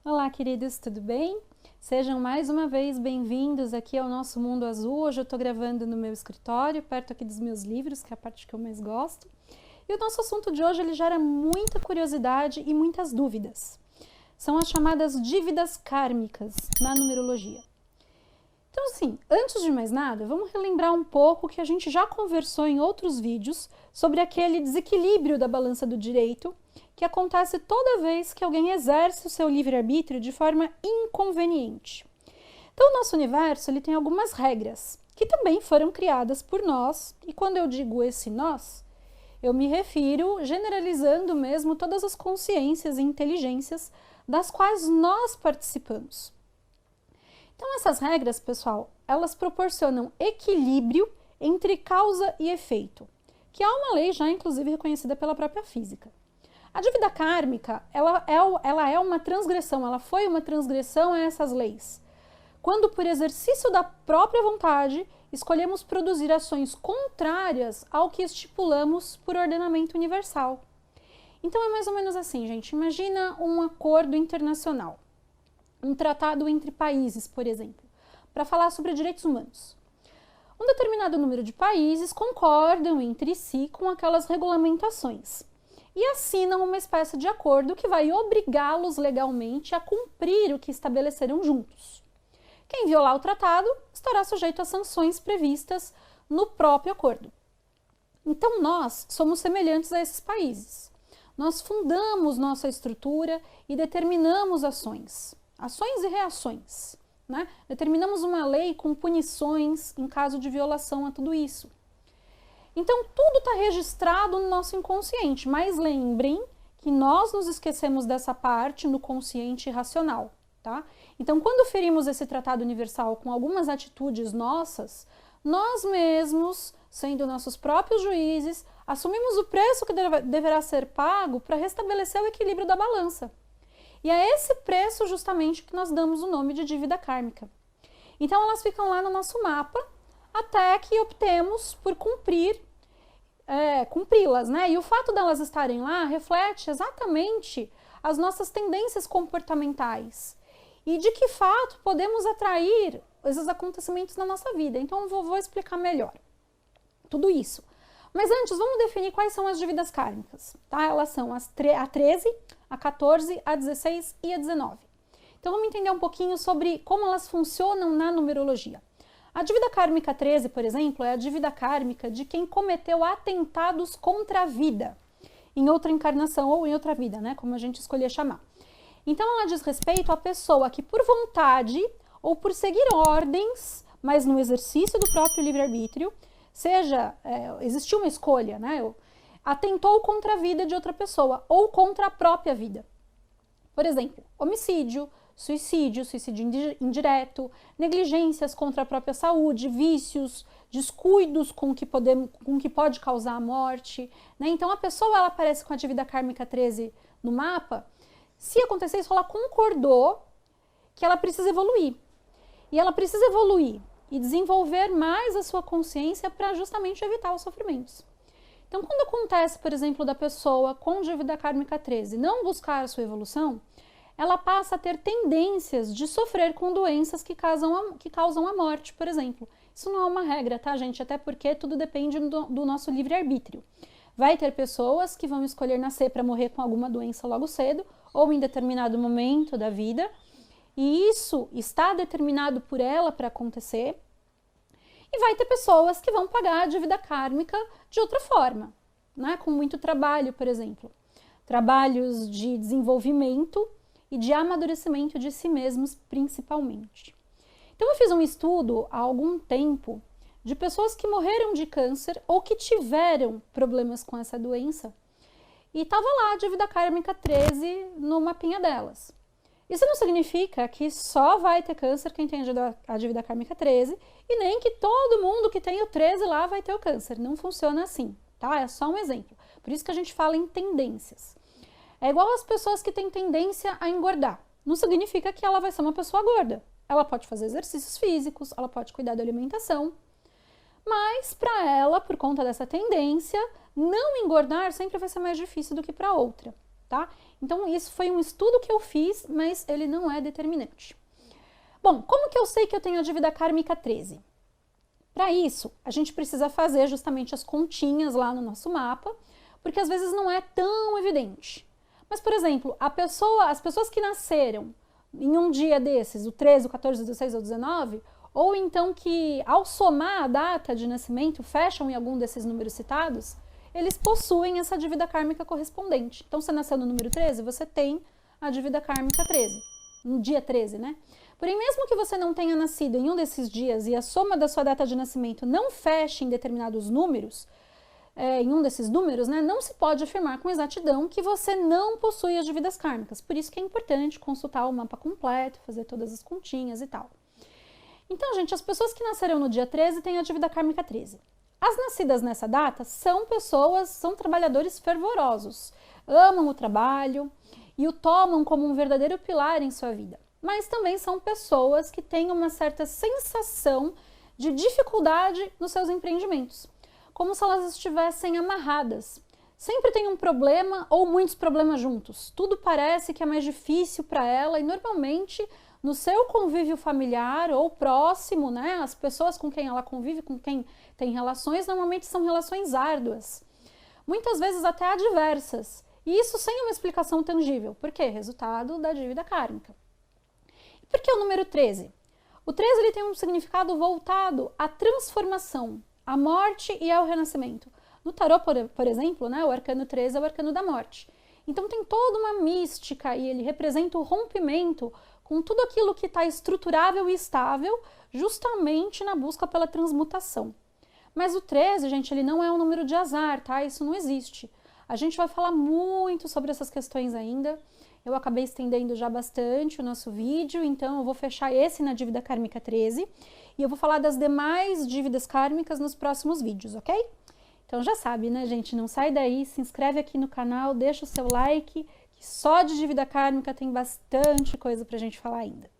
Olá, queridos, tudo bem? Sejam mais uma vez bem-vindos aqui ao nosso Mundo Azul. Hoje eu estou gravando no meu escritório, perto aqui dos meus livros, que é a parte que eu mais gosto. E o nosso assunto de hoje ele gera muita curiosidade e muitas dúvidas. São as chamadas dívidas kármicas na numerologia. Então, assim, antes de mais nada, vamos relembrar um pouco que a gente já conversou em outros vídeos sobre aquele desequilíbrio da balança do direito que acontece toda vez que alguém exerce o seu livre-arbítrio de forma inconveniente. Então, o nosso universo ele tem algumas regras que também foram criadas por nós, e quando eu digo esse nós, eu me refiro generalizando mesmo todas as consciências e inteligências das quais nós participamos. Então, essas regras, pessoal, elas proporcionam equilíbrio entre causa e efeito, que é uma lei já inclusive reconhecida pela própria física. A dívida kármica, ela é uma transgressão, ela foi uma transgressão a essas leis. Quando, por exercício da própria vontade, escolhemos produzir ações contrárias ao que estipulamos por ordenamento universal. Então é mais ou menos assim, gente. Imagina um acordo internacional, um tratado entre países, por exemplo, para falar sobre direitos humanos. Um determinado número de países concordam entre si com aquelas regulamentações e assinam uma espécie de acordo que vai obrigá-los legalmente a cumprir o que estabeleceram juntos. Quem violar o tratado estará sujeito a sanções previstas no próprio acordo. Então nós somos semelhantes a esses países. Nós fundamos nossa estrutura e determinamos ações e reações, né? Determinamos uma lei com punições em caso de violação a tudo isso. Então, tudo está registrado no nosso inconsciente, mas lembrem que nós nos esquecemos dessa parte no consciente racional, tá? Então, quando ferimos esse tratado universal com algumas atitudes nossas, nós mesmos, sendo nossos próprios juízes, assumimos o preço que deverá ser pago para restabelecer o equilíbrio da balança. E é esse preço justamente que nós damos o nome de dívida kármica. Então, elas ficam lá no nosso mapa, até que optemos por cumpri-las, né? E o fato delas estarem lá reflete exatamente as nossas tendências comportamentais e de que fato podemos atrair esses acontecimentos na nossa vida. Então, eu vou explicar melhor tudo isso. Mas antes, vamos definir quais são as dívidas kármicas, tá? Elas são a 13, a 14, a 16 e a 19. Então, vamos entender um pouquinho sobre como elas funcionam na numerologia. A dívida kármica 13, por exemplo, é a dívida kármica de quem cometeu atentados contra a vida, em outra encarnação ou em outra vida, né? Como a gente escolher chamar. Então, ela diz respeito à pessoa que, por vontade ou por seguir ordens, mas no exercício do próprio livre-arbítrio, existiu uma escolha, né? Atentou contra a vida de outra pessoa ou contra a própria vida. Por exemplo, homicídio, suicídio indireto, negligências contra a própria saúde, vícios, descuidos com que pode causar a morte, né? Então a pessoa ela aparece com a dívida kármica 13 no mapa. Se acontecer isso, ela concordou que ela precisa evoluir. E ela precisa evoluir e desenvolver mais a sua consciência para justamente evitar os sofrimentos. Então, quando acontece, por exemplo, da pessoa com dívida kármica 13 não buscar a sua evolução, ela passa a ter tendências de sofrer com doenças que causam a morte, por exemplo. Isso não é uma regra, tá, gente? Até porque tudo depende do nosso livre-arbítrio. Vai ter pessoas que vão escolher nascer para morrer com alguma doença logo cedo ou em determinado momento da vida, e isso está determinado por ela para acontecer. E vai ter pessoas que vão pagar a dívida kármica de outra forma, né? Com muito trabalho, por exemplo. Trabalhos de desenvolvimento e de amadurecimento de si mesmos, principalmente. Então, eu fiz um estudo há algum tempo de pessoas que morreram de câncer ou que tiveram problemas com essa doença e estava lá a dívida kármica 13 no mapinha delas. Isso não significa que só vai ter câncer quem tem a dívida kármica 13 e nem que todo mundo que tem o 13 lá vai ter o câncer. Não funciona assim, tá? É só um exemplo. Por isso que a gente fala em tendências. É igual as pessoas que têm tendência a engordar. Não significa que ela vai ser uma pessoa gorda. Ela pode fazer exercícios físicos, ela pode cuidar da alimentação. Mas para ela, por conta dessa tendência, não engordar sempre vai ser mais difícil do que para outra, tá? Então, isso foi um estudo que eu fiz, mas ele não é determinante. Bom, como que eu sei que eu tenho a dívida kármica 13? Para isso, a gente precisa fazer justamente as continhas lá no nosso mapa, porque às vezes não é tão evidente. Mas, por exemplo, as pessoas que nasceram em um dia desses, o 13, o 14, o 16 ou o 19, ou então que ao somar a data de nascimento fecham em algum desses números citados, eles possuem essa dívida kármica correspondente. Então, você nasceu no número 13, você tem a dívida kármica 13, no dia 13, né? Porém, mesmo que você não tenha nascido em um desses dias e a soma da sua data de nascimento não feche em determinados números, em um desses números, né, não se pode afirmar com exatidão que você não possui as dívidas kármicas. Por isso que é importante consultar o mapa completo, fazer todas as continhas e tal. Então, gente, as pessoas que nasceram no dia 13 têm a dívida kármica 13. As nascidas nessa data são trabalhadores fervorosos, amam o trabalho e o tomam como um verdadeiro pilar em sua vida. Mas também são pessoas que têm uma certa sensação de dificuldade nos seus empreendimentos, como se elas estivessem amarradas. Sempre tem um problema ou muitos problemas juntos. Tudo parece que é mais difícil para ela e normalmente no seu convívio familiar ou próximo, né, as pessoas com quem ela convive, com quem tem relações, normalmente são relações árduas. Muitas vezes até adversas. E isso sem uma explicação tangível. Por quê? Resultado da dívida kármica. E por que o número 13? O 13 ele tem um significado voltado à transformação, à morte e ao renascimento. No tarô, por exemplo, né, o arcano 13 é o arcano da morte. Então tem toda uma mística e ele representa o rompimento com tudo aquilo que está estruturável e estável, justamente na busca pela transmutação. Mas o 13, gente, ele não é um número de azar, tá? Isso não existe. A gente vai falar muito sobre essas questões ainda. Eu acabei estendendo já bastante o nosso vídeo, então eu vou fechar esse na dívida kármica 13 e eu vou falar das demais dívidas kármicas nos próximos vídeos, ok? Então já sabe, né, gente? Não sai daí, se inscreve aqui no canal, deixa o seu like, que só de dívida kármica tem bastante coisa pra gente falar ainda.